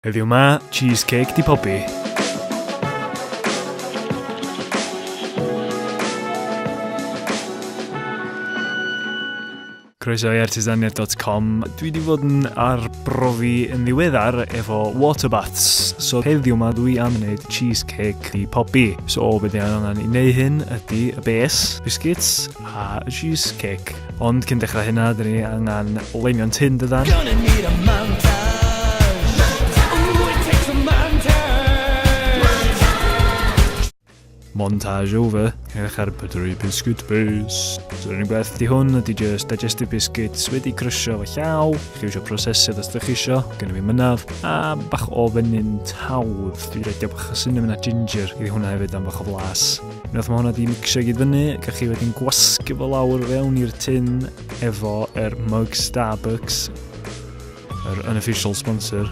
Heddiw ma, cheesecake di pobi. Croeso i artisaniaid.com. Dwi wedi bod yn arbrofi yn ddiweddar efo water baths. So heddiw ma dwi am wneud cheesecake di pobi. So beth i angen i wneud hyn ydy y base, biscuits a cheesecake. Ond cyn dechrau hynna, dyn ni angen leinion tin dydan. Gonna need a montage. Ooh, it takes a montage. Montage over. Edrych ar buttery biscuit base. So unig beth di hwn ydy just digestive biscuits wedi crysio fo llaw. Chi eisiau prosesu os ydych chi eisiau. Gynnu fi mynaf. A bach o fenyn tawdd. Dwi redio bach o cinnamon a ginger. Iddi hwnna hefyd am bach o flas. Unwaith mae hwnna di mixio gyd fyny. Gach chi wedi'n gwasgu fo lawr fewn i'r tin efo mug Starbucks. Yr unofficial sponsor.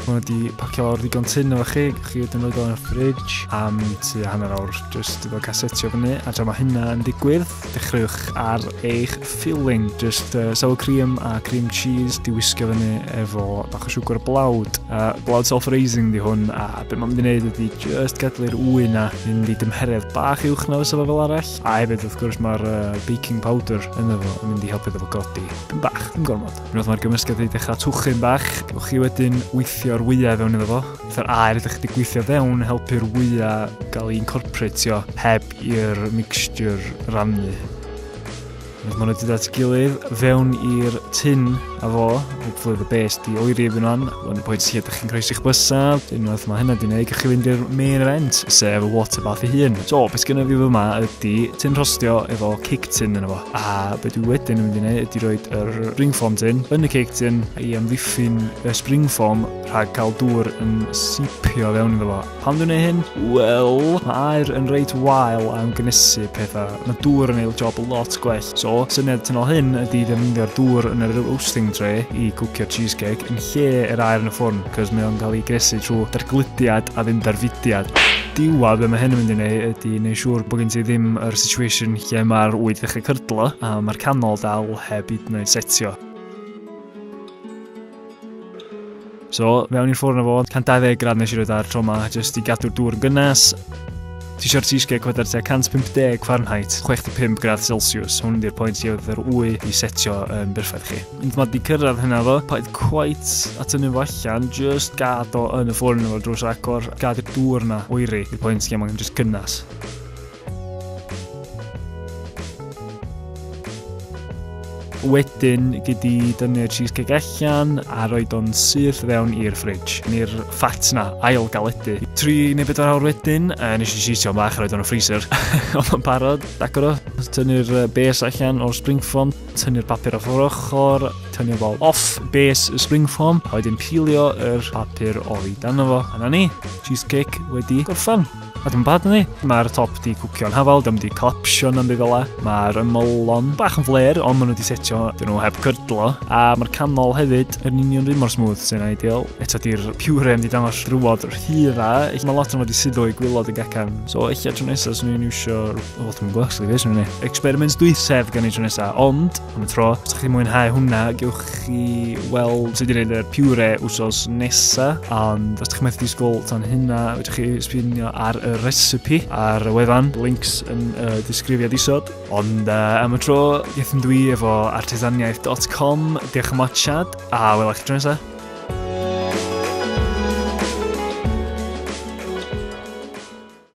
Hwna di pacio lawr ddigon tin efo chi. Gach chi wedyn roed o'n y fridge am tua hanner awr just efo casetio fyny. A tra mae hynna yn digwydd, dechreuwch ar eich filling. Just sour cream a cream cheese di wisgo fyny efo bach o siwgr blawd. Blawd self-raising di hwn, a beth mae'n mynd i wneud ydy just gadlu'r wy na mynd i dymheredd bach uwch na fysa fo fel arall. A hefyd wrth gwrs mae'r baking powder yn efo yn mynd i helpu efo godi. Dim bach, dim gormod. Unwaith mae'r gymysgedd wedi dechrau twchyn bach, gewch chi wedyn weithio'r wyau fewn iddo fo. Eitha'r aer ydych chi wedi gweithio fewn, helpu'r wyau gael ei incorporatio heb i'r mixture rannu. Maen nhw wedi dat gilydd fewn i'r tin a fo, hopefully the base di oeri ebyn o'n, o'n pwynt sy'n ydych chi'n croesi'ch bysaf, unwaith mae hynna di wneud, gach chi fynd i'r main event, sef y water bath ei hun. So, beth gynnu fi fyma ydy tin rostio efo cake tin yna fo. A beth dwi wedyn yn mynd i wneud ydy roed yr springform tin yn y cake tin i amddiffyn y springform rhag cael dŵr yn sipio fewn iddo fo. Pam dwi'n neud hyn? Wel, mae aer yn reit wael am gynesu pethau. Mae dŵr yn ei job lot gwell. So, syniad tynol hyn ydy defnyddio'r dŵr yn yr roasting tray i cwcio'r cheesecake yn lle yr aer yn y ffwrn, cos mae o'n cael ei gresu trwy darglydiad a ddim darfudiad. Diwad be mae hyn yn mynd i wneud ydy wneud siŵr bod gen ti ddim yr situation lle mae'r wyd ddechrau cydlo a mae'r canol dal heb hyd yn oed setio. So, mewn i'r ffwrn efo, 120 grad nes i roed ar tro ma, jyst i gadw'r dŵr yn gynnes. Ti eisiau'r cheesecake wedar tua 150 Fahrenheit, 65 grad Celsius. Hwn ydy'r pwynt i oedd yr wy i setio yn berffaith chi. Ond mae di cyrraedd hynna fo, paid quite at yna fo allan, just gad o yn y ffwrn efo drws agor, gad i'r dŵr na oeri, i'r pwynt lle mae'n just gynnas. Wedyn gyd dynnu'r cheesecake allan a roed o'n syth fewn i'r fridge. Ni'r fat na ail galedu. 3 neu 4 awr wedyn, nes i sheetio bach a roed o'n y freezer. Oedd o'n parod, dacor o. Tynnu'r base allan o'r springform, tynnu'r papur off o'r ochr, tynnu'r bol off base y springform, a wedyn peelio yr papur oddi dan fo. A na ni, cheesecake wedi gorffan. A dim bad ni. Mae'r top di cwcio'n hafal, dim di collapsio na'n byd fel e. Mae'r ymylon bach yn fler, ond maen nhw wedi setio dyn nhw heb cydlo. A mae'r canol hefyd yn union rhy mor smooth sy'n ideal. Eto di'r pure yn di dangos drwod yr hira. Mae lot o'n wedi suddo i gwylod y gacan. So eich tro nesaf sy'n ni'n iwsio... O, dwi'n gwybod, actually, fe sy'n ni. Experiments dwythaf gan i tro nesaf. Ond, am y tro, os ydych chi'n mwynhau hwnna, gewch chi weld sydd wedi gwneud yr pure wsos nesaf. Ond os ydych chi'n methu disgwyl tan hynna, ydych chi sbinio ar y recipe ar y wefan, links yn disgrifiad isod. Ond am y tro, geithyn dwi efo artisaniaid.com. Diolch am watchad, a welach tro nesaf.